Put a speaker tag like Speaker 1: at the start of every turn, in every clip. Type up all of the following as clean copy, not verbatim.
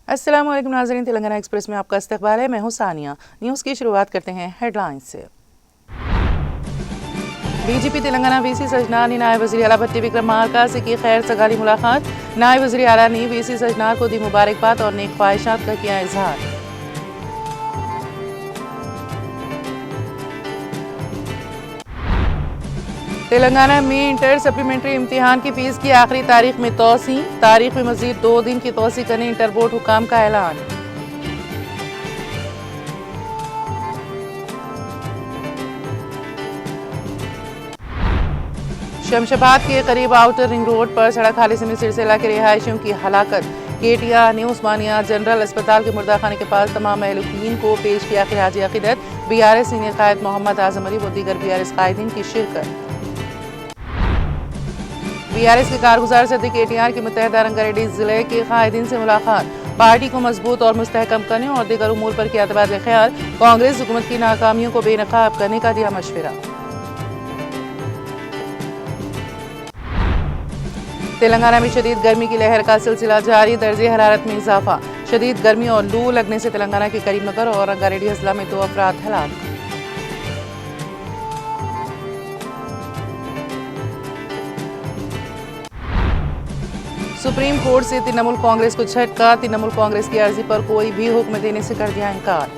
Speaker 1: अस्सलाम वालेकुम नाज़रीन, तेलंगाना एक्सप्रेस में आपका इस्तकबाल है। मैं हूं सानिया। न्यूज़ की शुरुआत करते हैं हेडलाइंस से। डीजीपी तेलंगाना वीसी सजनार ने नायब वज़ीर आला भट्टी विक्रमार्का से की खैर सगाली मुलाकात। नायब वज़ीर आला ने वीसी सजनार को दी मुबारकबाद और नेक ख्वाहिशात का किया इजहार। तेलंगाना में इंटर सप्लीमेंट्री इम्तिहान की फीस की आखिरी तारीख में तोसी। तारीख में मजीद 2 दिन की तोसी करने इंटर बोर्ड हुकाम का ऐलान। शमशाबाद के करीब आउटर रिंग रोड पर सड़क हादसे में सिरसिला के रिहायशियों की हलाकत। केटिया ने उस्मानिया जनरल अस्पताल के मुर्दाखाने के पास तमाम महलूकीन को पेश किया खिराज अकीदत। बीआरएस सीनियर कायद मोहम्मद आजम अली व दीगर बीआरएस कायदीन की शिरकत। बीआरएस के कारगुजार सदर केटीआर की मुत्तहदा रंगारेड्डी जिले के कायदीन से मुलाकात। पार्टी को मजबूत और मुस्तहकम करने और दीगर उमूर पर किया तबादला ख्याल। कांग्रेस हुकूमत की नाकामियों को बेनकाब करने का दिया मशवरा। तेलंगाना में शदीद गर्मी की लहर का सिलसिला जारी। दर्जे हरारत में इजाफा। शदीद गर्मी और लू लगने से तेलंगाना के करीमनगर और रंगारेड्डी अजला में 2 अफराद हलाक। सुप्रीम कोर्ट से तृणमूल कांग्रेस को झटका। तृणमूल कांग्रेस की अर्जी पर कोई भी हुक्म देने से कर दिया इनकार।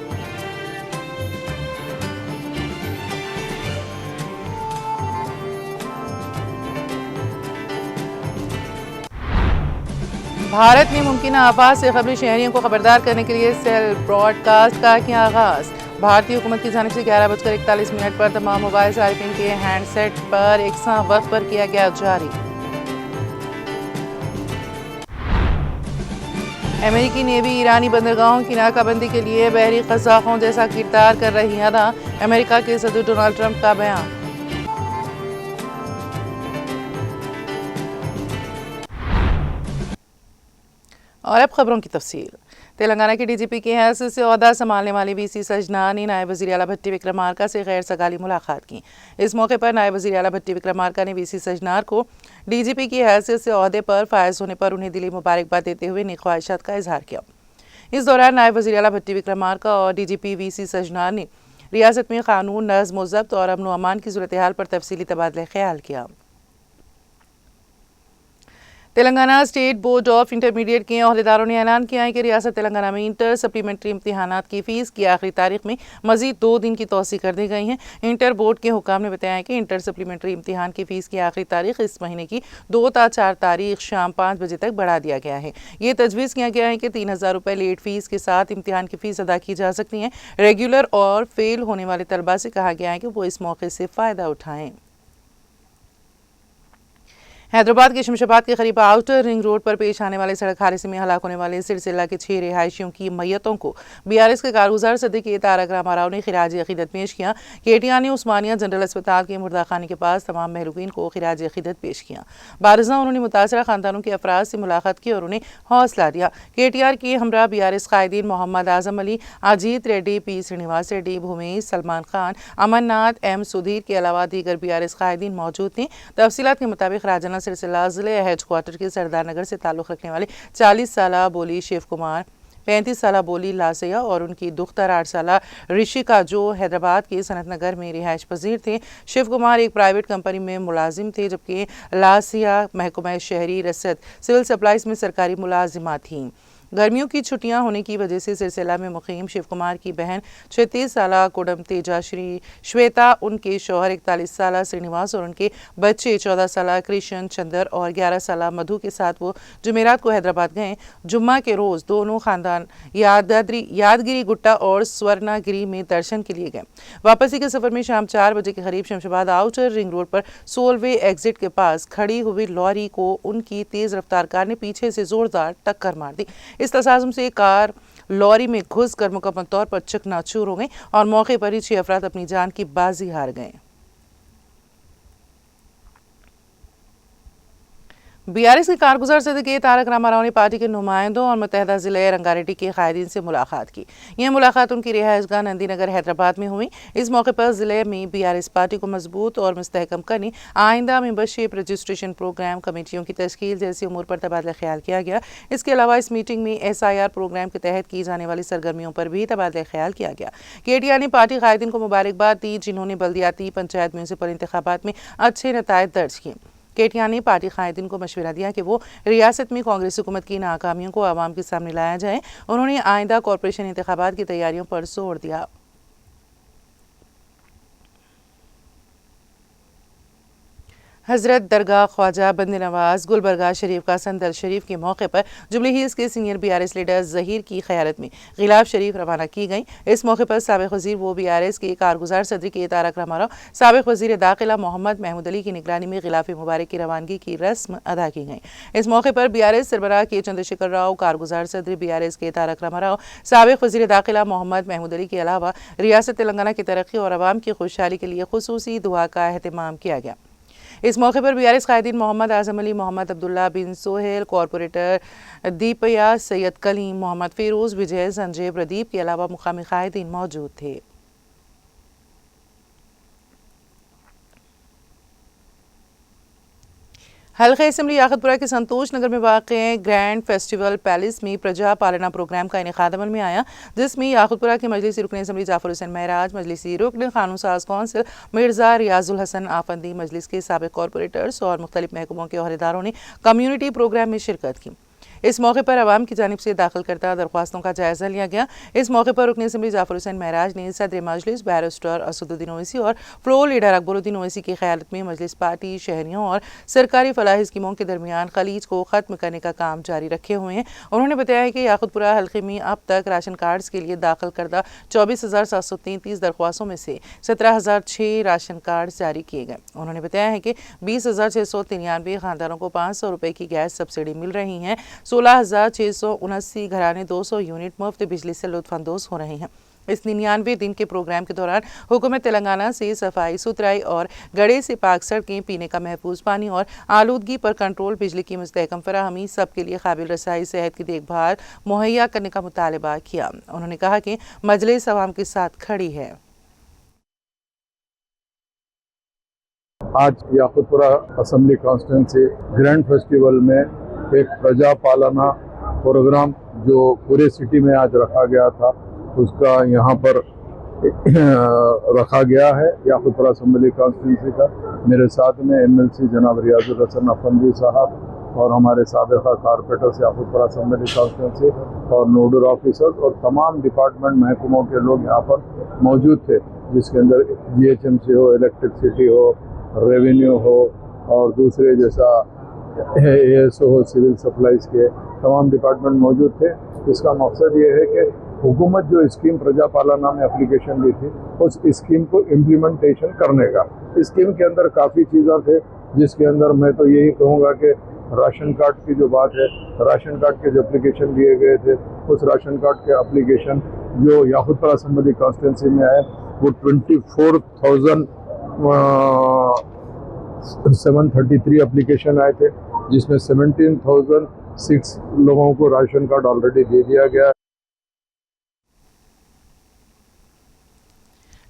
Speaker 1: भारत में मुमकिन आफात से खबरी शहरियों को खबरदार करने के लिए सेल ब्रॉडकास्ट का किया आगाज। भारतीय हुकूमत की जानिब से 11:41 पर तमाम मोबाइल सार्फिन के हैंडसेट पर एकसा वक्त पर किया गया जारी। अमेरिकी नेवी ईरानी बंदरगाहों की नाकाबंदी के लिए बहरी कज़ाकों जैसा किरदार कर रही अदा। अमेरिका के सदर डोनाल्ड ट्रंप का बयान। और अब खबरों की तफसील। तेलंगाना के डीजीपी की हैसियत से ओहदा संभालने वाले वीसी सजनार ने नायब वज़ीर आला भट्टी विक्रमार्का से गैर सगाली मुलाकात की। इस मौके पर नायब वज़ीर आला भट्टी विक्रमार्का ने वीसी सजनार को डीजीपी की हैसियत से ओहदे पर फायज होने पर उन्हें दिली मुबारकबाद देते हुए नेक ख्वाहिशात का इजहार किया। इस दौरान नायब वज़ीर आला भट्टी विक्रमार्का और डीजीपी वीसी सजनार ने रियासत में कानून, नज़्म व ज़ब्त और अमन व अमान की सूरत हाल पर तफसीली तबादला ख्याल किया। Telangana state board of intermediate के अहदेदारों ने ऐलान किया है कि रियासत तेलंगाना में इंटर सप्लीमेंट्री इम्तिहानात की फ़ीस की आखिरी तारीख में मजीद 2 दिन की तोसी कर दी गई है। इंटर बोर्ड के हुकाम ने बताया कि इंटर सप्लीमेंट्री इम्तिहान की फ़ीस की आखिरी तारीख इस महीने की 2 ता 4 तारीख शाम 5 बजे तक बढ़ा दिया गया है। ये तजवीज़ किया गया है कि 3000 रुपये लेट फ़ीस के साथ इम्तिहान की फ़ीस अदा की जा सकती है। रेगुलर और फेल होने वाले तलबा से कहा गया है कि वो इस मौके से फ़ायदा उठाएँ। हैदराबाद के शमशाबाद के करीब आउटर रिंग रोड पर पेश आने वाले सड़क हादसे में हलाक होने वाले सिलसिला के 6 रिहायशियों की मैयतों को बीआरएस के कारगुजार सदर के तारक रामाराव ने खिराज अकीदत पेश किया। केटिया ने उस्मानिया जनरल अस्पताल के मुर्दाखाने के पास तमाम महलूकीन को खिराज अकीदत पेश किया। बारज़ा उन्होंने मुतासरा खानदानों के अफराद से मुलाकात की और उन्हें हौसला दिया। केटीआर के हमरा BRS कायदीन Mohammad Azam Ali, Ajit Reddy, P Srinivas Reddy, Bhumesh, Salman Khan, Amarnath, M Sudhir के अलावा दीगर बीआरएस कायदीन मौजूद थे। तफसीलात के मुताबिक राजना सिलसिला जिले हेड क्वार्टर के सरदार नगर से ताल्लुक़ रखने वाले 40 साला बोली शिव कुमार, 35 साला बोली लासिया और उनकी दुख्तर 8 साला ऋषिका जो हैदराबाद के सनत नगर में रिहाइश पजीर थे। शिव कुमार एक प्राइवेट कंपनी में मुलाजिम थे जबकि लासिया महकमा शहरी रसद सिविल सप्लाईज में सरकारी मुलाजिमा थीं। गर्मियों की छुट्टियां होने की वजह से सिलसिला में मुकीम शिव कुमार की बहन 36 साला कोडम तेजा श्री श्वेता, उनके शौहर 41 साला श्रीनिवास और उनके बच्चे 14 साला कृष्ण चंदर और 11 साला मधु के साथ वो जुमेरात को हैदराबाद गए। जुम्मा के रोज़ दोनों खानदान यादगिरी गुट्टा और स्वर्णागिरी में दर्शन के लिए गए। वापसी के सफर में शाम 4 बजे के करीब शमशाबाद आउटर रिंग रोड पर सोलवे एग्जिट के पास खड़ी हुई लॉरी को उनकी तेज रफ्तार कार ने पीछे से जोरदार टक्कर मार दी। इस तसाजुम से कार लॉरी में घुसकर मुकम्मल तौर पर चकनाचूर हो गई और मौके पर ही 6 अफराद अपनी जान की बाजी हार गए। बीआरएस के कारगुजार सदके तारक रामाराव ने पार्टी के नुमाइंदों और मुत्तहदा जिले रंगारेड्डी के कायदीन से मुलाकात की। यह मुलाकात उनकी रिहाइशगाह नंदीनगर हैदराबाद में हुई। इस मौके पर जिले में बीआरएस पार्टी को मजबूत और मुस्तहकम करने, आइंदा मेंबरशिप रजिस्ट्रेशन प्रोग्राम, कमेटियों की तश्कील जैसी उमूर पर तबादला ख्याल किया गया। इसके अलावा इस मीटिंग में SIR प्रोग्राम के तहत की जाने वाली सरगर्मियों पर भी तबादला ख्याल किया गया। केटीआर ने पार्टी कायदीन को मुबारकबाद दी, जिन्होंने बल्दियाती, पंचायत, म्यूनसिपल इंतखाबात में अच्छे नतायज दर्ज किए। केटीआर ने पार्टी कायदीन को मशवरा दिया कि वो रियासत में कांग्रेस हुकूमत की नाकामियों को आवाम के सामने लाया जाए। उन्होंने आइंदा कॉरपोरेशन इंतखाबात की तैयारियों पर जोर दिया। हजरत दरगाह ख्वाजा बंद नवाज गुलबर्गा शरीफ का संदल शरीफ के मौके पर जुबली हिल्स के सीनियर BRS लीडर जहीर की क़यादत में गिलाफ शरीफ रवाना की गई। इस मौके पर साबिक़ वज़ीर वो BRS के कारगुजार सदर के तारक रामाराव, साबिक़ वज़ीर दाखिला मोहम्मद महमूद अली की निगरानी में गिलाफ मुबारक की रवानगी की रस्म अदा की गई। इस मौके पर BRS सरबराह के चंद्रशेखर राव, कारगुजार सदर BRS के तारक रामाराव, साबिक़ वज़ीर दाखिला मोहम्मद महमूद अली के अलावा रियासत तेलंगाना की तरक्की और आवाम की खुशहाली के लिए खुसूसी दुआ का एहतमाम किया गया। इस मौके पर BRS कायदीन मोहम्मद आजम अली, मोहम्मद अब्दुल्ला बिन सोहेल, कॉरपोरेटर दीपया, सैयद कलीम, मोहम्मद फिरोज, विजय, संजय, प्रदीप के अलावा मुकामी कायदीन मौजूद थे। हल्का असम्बली याकतपुरा के संतोष नगर में वाक़ ग्रैंड फेस्टिवल पैलेस में प्रजा पालना प्रोग्राम का इनेकाद अमल में आया, जिसमें याकतपुरा के मजलिसी रुकन असम्बली जाफर हुसैन महराज, मजलिसी रुकन कानून साज कौंसिल मिर्जा रियाजुल हसन आफंदी, मजलिस के साबिक़ कॉरपोरेटर्स और मुख्तलिफ महकमों के अहदेदारों ने कम्यूनिटी प्रोग्राम में शिरकत की। इस मौके पर आवाम की जानिब से दाखिल करदा दरख्वास्तों का जायजा लिया गया। इस मौके पर रुकन असम्बली जाफर हुसैन महराज ने सदर मजलिस बैरिस्टर असदुद्दीन ओवैसी और फ्लोर लीडर अकबरुद्दीन ओवैसी की क़यादत में मजलिस पार्टी, शहरियों और सरकारी फलाही स्कीमों के दरमियान खलीज को ख़त्म करने का काम जारी रखे हुए हैं। उन्होंने बताया है कि याकतपुरा हल्के में अब तक राशन कार्ड्स के लिए दाखिल करदा 24,733 दरख्वास्तों में से 17,006 राशन कार्ड जारी किए गए। उन्होंने बताया है कि 20,693 खानदानों को 500 रुपये की गैस सब्सिडी मिल रही है। 16,679 घराने 200 यूनिट मुफ्त बिजली से लुत्फानंदोज हो रहे हैं। इस 99 दिन के प्रोग्राम के दौरान हुकूमत तेलंगाना से सफाई सुथराई और गड़े से पाक सड़कें, पीने का महफूज पानी और आलूदगी पर कंट्रोल, बिजली की मुस्तहकम फराहमी, सबके लिए काबिल रसाई सेहत की देखभाल मुहैया करने का मुतालबा किया। उन्होंने कहा कि मजलिस अवाम के साथ खड़ी है।
Speaker 2: आज याकतपुरा असम्बली कॉन्स्टिट्यूंसी ग्रैंड फेस्टिवल में एक प्रजा पालना प्रोग्राम जो पूरे सिटी में आज रखा गया था, उसका यहाँ पर रखा गया है। याकतपुरा असम्बली कॉन्स्टिट्यूंसी का मेरे साथ में MLC जनाब रियाजुल हसन अफंदी साहब और हमारे साबिक़ा कारपोरेटर्स याकतपुरा असम्बली कॉन्स्टिट्यूंसी और नोडल ऑफिसर्स और तमाम डिपार्टमेंट महकमों के लोग यहाँ पर मौजूद थे, जिसके अंदर GHMC हो, इलेक्ट्रिसिटी हो, रेवेन्यू हो और दूसरे जैसा ASO हो, सिविल सप्लाईज के तमाम डिपार्टमेंट मौजूद थे। इसका मकसद ये है कि हुकूमत जो स्कीम प्रजा पालना में एप्लीकेशन दी थी, उस स्कीम को इम्प्लीमेंटेशन करने का। स्कीम के अंदर काफ़ी चीज़ें थे, जिसके अंदर मैं तो यही कहूँगा कि राशन कार्ड की जो बात है, राशन कार्ड के जो एप्लीकेशन दिए गए थे, उस राशन कार्ड के एप्लीकेशन जो याकतपुरा असम्बली कॉन्स्टिट्यूंसी में आए वो 24,733 एप्लीकेशन आए थे, जिसमें 17,006 लोगों को राशन कार्ड ऑलरेडी दे दिया गया।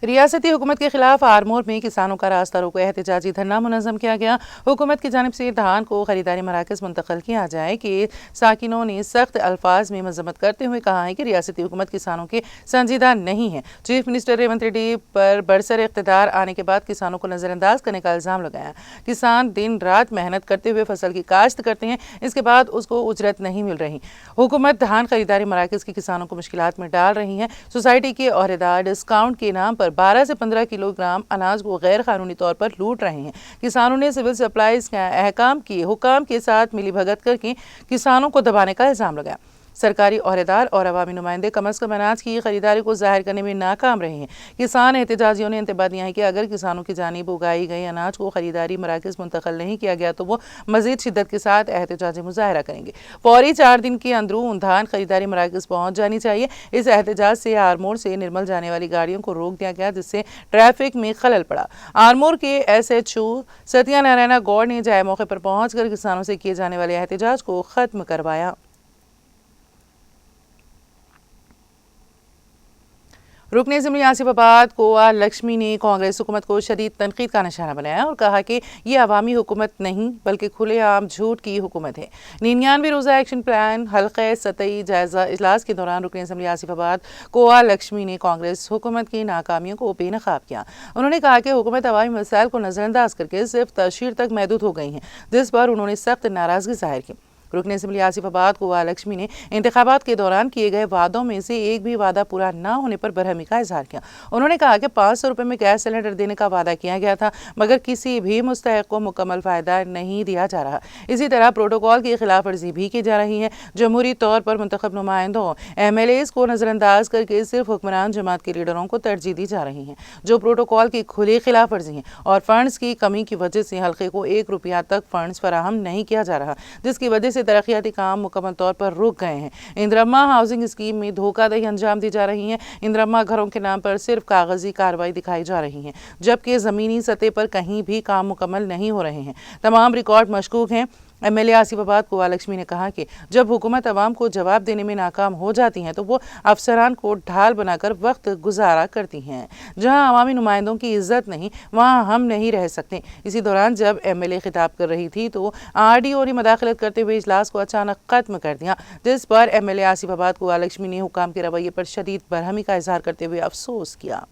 Speaker 1: रियासती हुकूमत के खिलाफ आरमोर में किसानों का रास्ता रोको एहतजाजी धरना मुनज़्ज़म किया गया। हुकूमत की जानिब से धान को खरीदारी मराकज़ मुंतकिल किया जाए कि साकिनों ने सख्त अल्फाज में मजम्मत करते हुए कहा है कि रियासती हुकूमत किसानों के संजीदा नहीं है। चीफ मिनिस्टर रेवंत रेड्डी पर बरसर इक़्तिदार आने के बाद किसानों को नज़रअंदाज करने का इल्ज़ाम लगाया। किसान दिन रात मेहनत करते हुए फसल की काश्त करते हैं, इसके बाद उसको उजरत नहीं मिल रही। हुकूमत धान खरीदारी मराकज़ की किसानों को मुश्किलात में डाल रही है। सोसाइटी के अहदेदार डिस्काउंट के नाम पर 12 से 15 किलोग्राम अनाज को गैर कानूनी तौर पर लूट रहे हैं। किसानों ने सिविल सप्लाईज के अहकाम की हुकाम के साथ मिलीभगत करके किसानों को दबाने का इल्जाम लगाया। सरकारी ओहदेदार और अवामी नुमाइंदे कम अज़ कम अनाज की खरीदारी को जाहिर करने में नाकाम रहे हैं। किसान एहतजाजियों ने इंतबा दिया है कि अगर किसानों की जानिब उगाई गई अनाज को खरीदारी मराकज़ मुंतकिल नहीं किया गया तो वो मज़ीद शिद्दत के साथ एहतजाजी मुजाहरा करेंगे। फौरी 4 दिन के अंदरून धान खरीदारी मराकज़ पहुँच जानी चाहिए। इस एहतजाज से आरमोर से निर्मल जाने वाली गाड़ियों को रोक दिया गया, जिससे ट्रैफिक में खलल पड़ा। आरमोर के SHO सत्यनारायण गौड़ ने जाए मौके पर पहुंचकर किसानों से किए जाने वाले एहतजाज को खत्म करवाया। रुकने असेंबली आसिफाबाद कोआ लक्ष्मी ने कांग्रेस हुकूमत को शदीद तनकीद का निशाना बनाया और कहा कि ये अवामी हुकूमत नहीं बल्कि खुलेआम झूठ की हुकूमत है। 99 रोज़ा एक्शन प्लान हल्क़े सतही जायजा इजलास के दौरान रुकने असेंबली आसिफाबाद कोआ लक्ष्मी ने कांग्रेस हुकूमत की नाकामियों को बेनकाब किया। उन्होंने कहा कि हुकूमत अवामी मसाइल को नज़रअंदाज करके सिर्फ तशहीर तक महदूद हो गई है, जिस पर उन्होंने सख्त नाराज़गी जाहिर की। रुकने असेंबली आसिफाबाद कोआ लक्ष्मी ने इंतखाबात के दौरान किए गए वादों में से एक भी वादा पूरा न होने पर बरहमी का इजहार किया। उन्होंने कहा कि 500 रुपये में गैस सिलेंडर देने का वादा किया गया था, मगर किसी भी मुस्तहिक को मुकम्मल फ़ायदा नहीं दिया जा रहा। इसी तरह प्रोटोकॉल की खिलाफ वर्जी भी की जा रही है। जमहूरी तौर पर मुंतखब नुमाइंदों MLAs को नज़रअंदाज करके सिर्फ हुक्मरान जमात के लीडरों को तरजीह दी जा रही है, जो प्रोटोकॉल की खुली खिलाफ वर्जी है। और फंड्स की कमी की वजह से हल्के को 1 रुपया तक फंड्स फराहम नहीं किया जा रहा, जिसकी वजह से तरक्याती काम मुकम्मल तौर पर रुक गए हैं। इंदिरम्मा हाउसिंग स्कीम में धोखाधड़ी अंजाम दी जा रही है। इंदिरम्मा घरों के नाम पर सिर्फ कागजी कार्रवाई दिखाई जा रही है, जबकि ज़मीनी सतह पर कहीं भी काम मुकम्मल नहीं हो रहे हैं। तमाम रिकॉर्ड मशकूक हैं। MLA आसिफाबाद कोआ लक्ष्मी ने कहा कि जब हुकूमत अवाम को जवाब देने में नाकाम हो जाती हैं तो वो अफसरान को ढाल बनाकर वक्त गुजारा करती हैं। जहां अवामी नुमाइंदों की इज्जत नहीं, वहां हम नहीं रह सकते। इसी दौरान जब MLA खिताब कर रही थी तो RDO ने मदाखलत करते हुए इजलास को अचानक खत्म कर दिया, जिस पर MLA आसिफाबाद कोआ लक्ष्मी ने हुकाम के रवैये पर शदीद बरहमी का इजहार करते हुए अफसोस किया।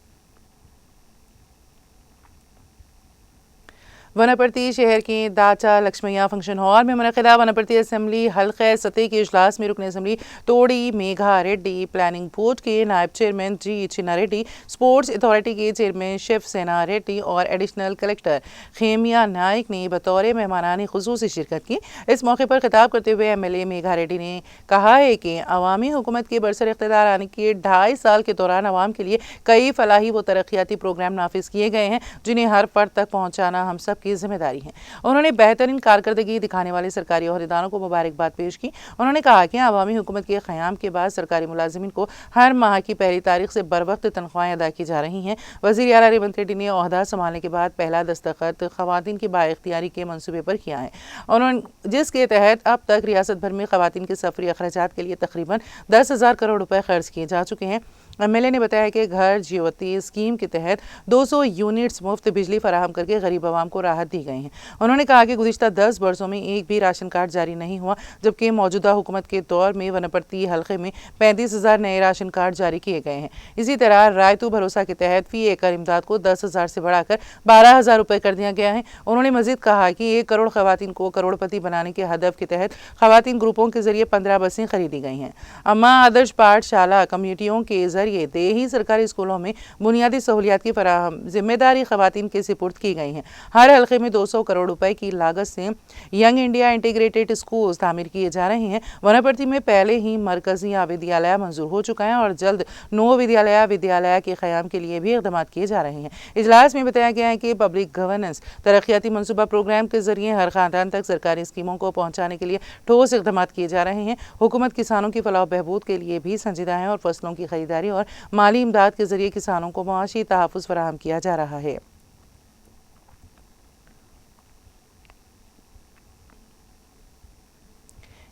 Speaker 1: वनपर्ती शहर के दाचा लक्ष्मैया फंक्शन हॉल में मुनक़िदा वनपर्ती असेंबली हल्क़े सतह के इजलास में रुकने असेंबली तोड़ी मेघा रेड्डी, प्लानिंग बोर्ड के नायब चेयरमैन G चिन्ना रेड्डी, स्पोर्ट्स अथॉरिटी के चेयरमैन शिव सेना रेड्डी और एडिशनल कलेक्टर खेमिया नाइक ने बतौर मेहमानान खुसूसी शिरकत की। इस मौके पर खिताब करते हुए MLA मेघा रेड्डी ने कहा है कि अवामी हुकूमत के बरसर इख्तिदार आने के 2.5 साल के दौरान अवाम के लिए कई फलाही व तरक्याती प्रोग्राम नाफिज किए गए हैं, जिन्हें हर फर्द तक पहुँचाना हम सब की जिम्मेदारी है। उन्होंने बेहतरीन कारकर्दगी दिखाने वाले सरकारी ओहदेदारों को मुबारकबाद पेश की। उन्होंने कहा कि अवामी हुकूमत के क़याम के बाद सरकारी मुलाजिमीन को हर माह की पहली तारीख से बर वक्त तनख्वाहें अदा की जा रही हैं। वज़ीर आला रेवंत रेड्डी ने ओहदा संभालने के बाद पहला दस्तखत ख़वातीन की बाइख्तियारी के मंसूबे पर किया है, उन्होंने जिसके तहत अब तक रियासत भर में ख़वातीन के सफरी अखराजात के लिए तकरीबन 10,000 करोड़ रुपए खर्च किए जा चुके हैं। MLA ने बताया कि घर ज्योति स्कीम के तहत 200 यूनिट्स मुफ्त बिजली फराहम करके गरीब आवाम को राहत दी गई है। उन्होंने कहा कि गुज़िश्ता 10 वर्षों में एक भी राशन कार्ड जारी नहीं हुआ, जबकि मौजूदा हुकूमत के दौर में वनपर्ती हल्के में 35,000 नए राशन कार्ड जारी किए गए हैं। इसी तरह रायतू भरोसा के तहत फी एकड़ इमदाद को 10,000 से बढ़ाकर 12,000 रुपये कर दिया गया है। उन्होंने मजीद कहा कि 1 करोड़ खवातीन को करोड़पति बनाने के हदफ के तहत खवातीन ग्रुपों के जरिए 15 बसें खरीदी गई हैं। अम्मा आदर्श पाठशाला कम्युनिटियों के जरिए देही सरकारी स्कूलों में बुनियादी सहूलियात की फराहम जिम्मेदारी खवातीन के सुपुर्द की गई हैं। हर हल्के में 200 करोड़ रुपए की लागत से यंग इंडिया इंटीग्रेटेड स्कूल तामीर किए जा रहे हैं। वनपर्ती में पहले ही मरकजी विद्यालय मंजूर हो चुका है और जल्द 9 विद्यालय के क़याम के लिए भी इक़दाम किए जा रहे हैं। इजलास में बताया गया है कि पब्लिक गवर्नेंस तरक्याती मनसूबा प्रोग्राम के जरिए हर खानदान तक सरकारी स्कीमों को पहुँचाने के लिए ठोस इक़दाम किए जा रहे हैं। हुकूमत किसानों की फलाह बहबूद के लिए भी संजीदा है और फसलों की खरीदारी और माली इमदाद के जरिए किसानों को मुआशी तहफ़्फ़ुज़ फराहम किया जा रहा है।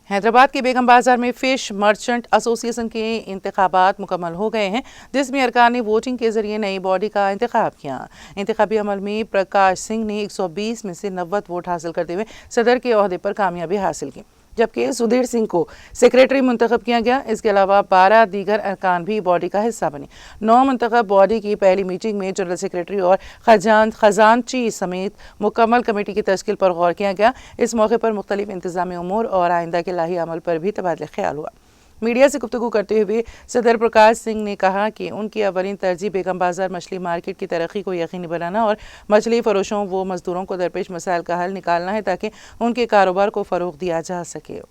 Speaker 1: हैदराबाद के बेगम बाजार में फ़िश मर्चेंट एसोसिएशन के इंतखाबात मुकम्मल हो गए हैं, जिसमें अरकान ने वोटिंग के जरिए नई बॉडी का इंतखाब किया। इंतखाबी अमल में प्रकाश सिंह ने 120 में से 90 वोट हासिल करते हुए सदर के ओहदे पर कामयाबी हासिल की, जबकि सुधीर सिंह को सेक्रेटरी मुंतखब किया गया। इसके अलावा 12 दीगर अरकान भी बॉडी का हिस्सा बने। 9 मुंतखब बॉडी की पहली मीटिंग में जनरल सेक्रेटरी और खजानची समेत मुकम्मल कमेटी की तश्कील पर गौर किया गया। इस मौके पर मुख्तलिफ इंतजामी उमूर और आइंदा के लाही अमल पर भी तबादला ख्याल हुआ। मीडिया से गुफ्तगू करते हुए सदर प्रकाश सिंह ने कहा कि उनकी अवलीन तरजीह बेगम बाजार मछली मार्केट की तरक्की को यकीनी बनाना और मछली फरोशों व मजदूरों को दरपेश मसाइल का हल निकालना है, ताकि उनके कारोबार को फ़रोग़ दिया जा सके।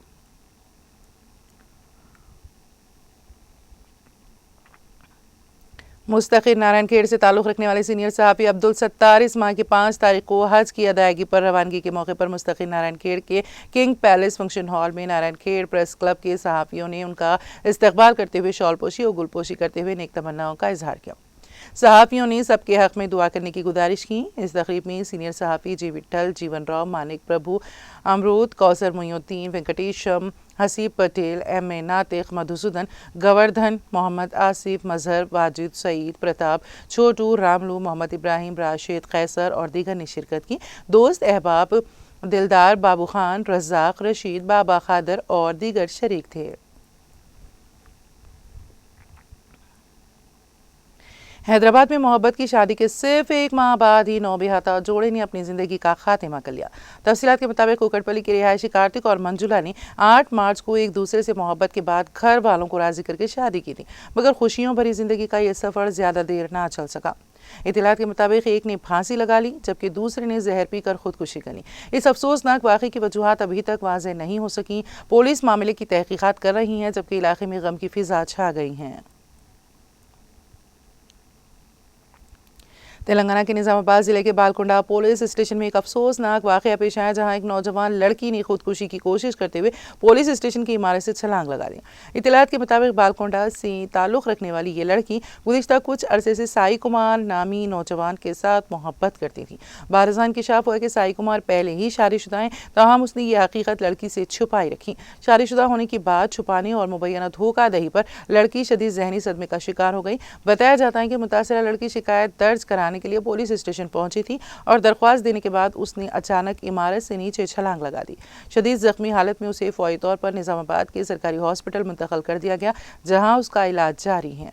Speaker 1: मुस्तकिर नारायणखेड़ से ताल्लुक़ रखने वाले सीनियर सहाफ़ी अब्दुल सत्तार इस माह की 5 तारीख को हज की अदायगी पर रवानगी के मौके पर मुस्तकिर नारायणखेड़ के किंग पैलेस फंक्शन हॉल में नारायणखेड़ प्रेस क्लब के सहाफ़ियों ने उनका इस्तकबाल करते हुए शॉलपोशी और गुलपोशी करते हुए नेक तमन्नाओं का इजहार किया। सहाफ़ियों ने सबके हक में दुआ करने की गुजारिश की। इस तकरीब में सीनियर सहाफ़ी जी विट्ठल, जीवन राव, मानिक प्रभु, अमरूद, कौसर मोइनुद्दीन, वेंकटेशम, हसीब पटेल, M.A. नातिक, मधुसूदन, गवर्धन, मोहम्मद आसिफ, मजहर, वाजिद, सईद, प्रताप, छोटू, रामलू, मोहम्मद इब्राहिम, राशिद, कैसर और दीगर ने शिरकत की। दोस्त, अहबाब, दिलदार, बाबू खान, रज़ाक, रशीद, बाबा खादर और दीगर शरीक थे। हैदराबाद में मोहब्बत की शादी के सिर्फ 1 माह बाद ही नौबिहाता जोड़े ने अपनी जिंदगी का खात्मा कर लिया। तफसीलात के मुताबिक कुकटपल्ली के रिहायशी कार्तिक और मंजुला ने 8 मार्च को एक दूसरे से मोहब्बत के बाद घर वालों को राजी करके शादी की थी, मगर खुशियों भरी जिंदगी का यह सफर ज्यादा देर ना चल सका। इत्तलात के मुताबिक एक ने फांसी लगा ली जबकि दूसरे ने जहर पीकर खुदकुशी कर ली। इस अफसोसनाक वाक़े की वजूहात अभी तक वाज़ेह नहीं हो सकी। पुलिस मामले की तहकीकात कर रही है जबकि इलाके में गम की फिजा छा गई है। तेलंगाना के निजामाबाद जिले के बालकुंडा पुलिस स्टेशन में एक अफसोसनाक वाक़या पेश आया जहां एक नौजवान लड़की ने खुदकुशी की कोशिश करते हुए पुलिस स्टेशन की इमारत से छलांग लगा दी। इत्तलात के मुताबिक बालकुंडा से ताल्लुक़ रखने वाली ये लड़की गुज़िश्ता कुछ अरसे से साई कुमार नामी नौजवान के साथ मोहब्बत करती थी। बारज़ान इंकशाफ हुआ कि साई कुमार पहले ही शादीशुदा हैं, ताहम उसने ये हकीकत लड़की से छुपाई रखी। शादीशुदा होने की बात छुपाने और मुबैना धोखाधड़ी पर लड़की शदीद जहनी सदमे का शिकार हो गई। बताया जाता है कि मुतासिरा लड़की शिकायत दर्ज कराने के लिए पुलिस स्टेशन पहुंची थी और दरख्वास्त देने के बाद उसने अचानक इमारत से नीचे छलांग लगा दी। शदीद जख्मी हालत में उसे फौरी तौर पर निजामाबाद के सरकारी हॉस्पिटल मुंतकिल कर दिया गया जहां उसका इलाज जारी है।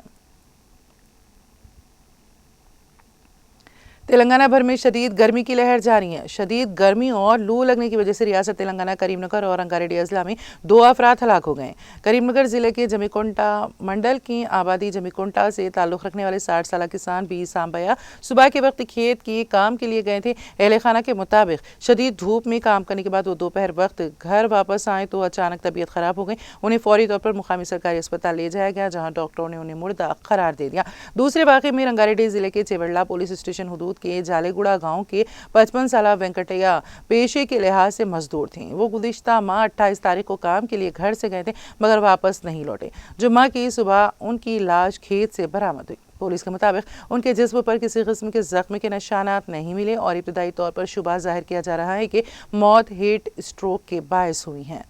Speaker 1: तेलंगाना भर में शदीद गर्मी की लहर जारी है। शदीद गर्मी और लू लगने की वजह से रियासत तेलंगाना, करीमनगर और रंगारेड्डी अजला में 2 अफराद हलाक हो गए। करीमनगर जिले के जमीकुंटा मंडल की आबादी जमीकुंटा से ताल्लुक़ रखने वाले 60 साल किसान बी सांबया सुबह के वक्त खेत के काम के लिए गए थे। अहले खाना के मुताबिक शदीद धूप में काम करने के बाद वो दोपहर वक्त घर वापस आए तो अचानक तबीयत खराब हो गई। उन्हें फौरी तौर पर मुकामी सरकारी अस्पताल ले जाया गया जहाँ डॉक्टरों ने उन्हें मुर्दा करार दे दिया। दूसरे वाक़े में रंगारेड्डी जिले के चेवड़ला पुलिस स्टेशन हदूद के जालेगुड़ा गांव के 55 साल वेंकटैया पेशे के लिहाज से मजदूर थे। वो गुज़िश्ता माह 28 तारीख को काम के लिए घर से गए थे मगर वापस नहीं लौटे। जुम्मा की सुबह उनकी लाश खेत से बरामद हुई। पुलिस के मुताबिक उनके जिस्म पर किसी किस्म के जख्म के निशानात नहीं मिले और इब्तदाई तौर पर शुबा जाहिर किया जा रहा है कि मौत हीट स्ट्रोक के बायस हुई है।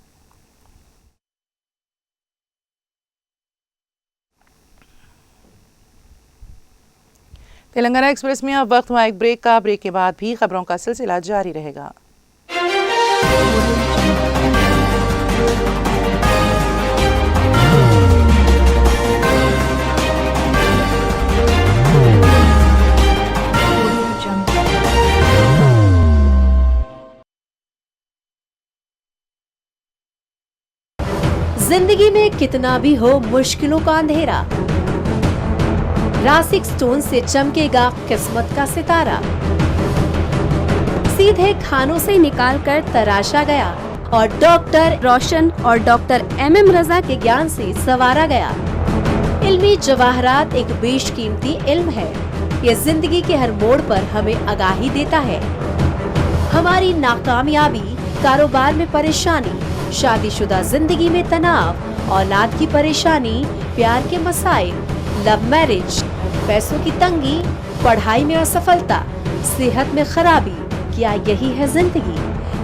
Speaker 1: तेलंगाना एक्सप्रेस में अब वक्त हुआ एक ब्रेक का। ब्रेक के बाद भी खबरों का सिलसिला जारी रहेगा।
Speaker 3: जिंदगी में कितना भी हो मुश्किलों का अंधेरा, रासिक स्टोन से चमकेगा किस्मत का सितारा। सीधे खानों से निकालकर तराशा गया और डॉक्टर रोशन और डॉक्टर MM रजा के ज्ञान से संवारा गया। इल्मी जवाहरात एक बेशकीमती इल्म है। ये जिंदगी के हर मोड़ पर हमें आगाही देता है। हमारी नाकामयाबी, कारोबार में परेशानी, शादीशुदा जिंदगी में तनाव, औलाद की परेशानी, प्यार के मसाइल, लव मैरिज, पैसों की तंगी, पढ़ाई में असफलता, सेहत में खराबी, क्या यही है जिंदगी?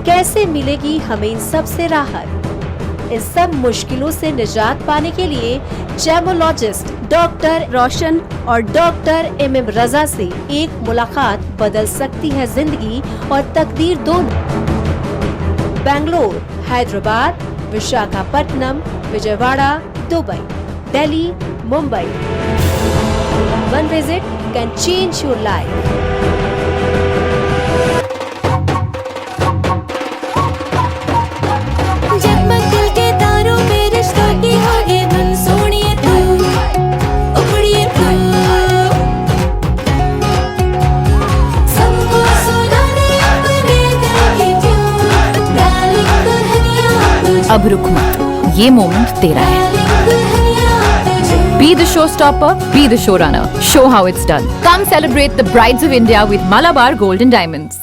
Speaker 3: कैसे मिलेगी हमें इन सब से राहत? इन सब मुश्किलों से निजात पाने के लिए जेमोलॉजिस्ट डॉक्टर रोशन और डॉक्टर MM रजा से एक मुलाकात बदल सकती है जिंदगी और तकदीर दोनों। Bangalore, Hyderabad, Visakhapatnam, Vijayawada, Dubai, Delhi, Mumbai. One visit can change your life.
Speaker 4: जगमग दिल के तारों में रिश्तों की होगी धुन, सोनिए तू, उखड़िए तू, सबको सुनाने अपने दिल की ट्यून, डार्लिंग दुल्हनिया तुझे,
Speaker 5: अब रुक मत, ये मोमेंट तेरा है।
Speaker 4: डार्लिंग दुल्हनिया तुझे।
Speaker 5: Be the showstopper, be the showrunner. Show how it's done. Come celebrate the Brides of India with Malabar Gold and Diamonds.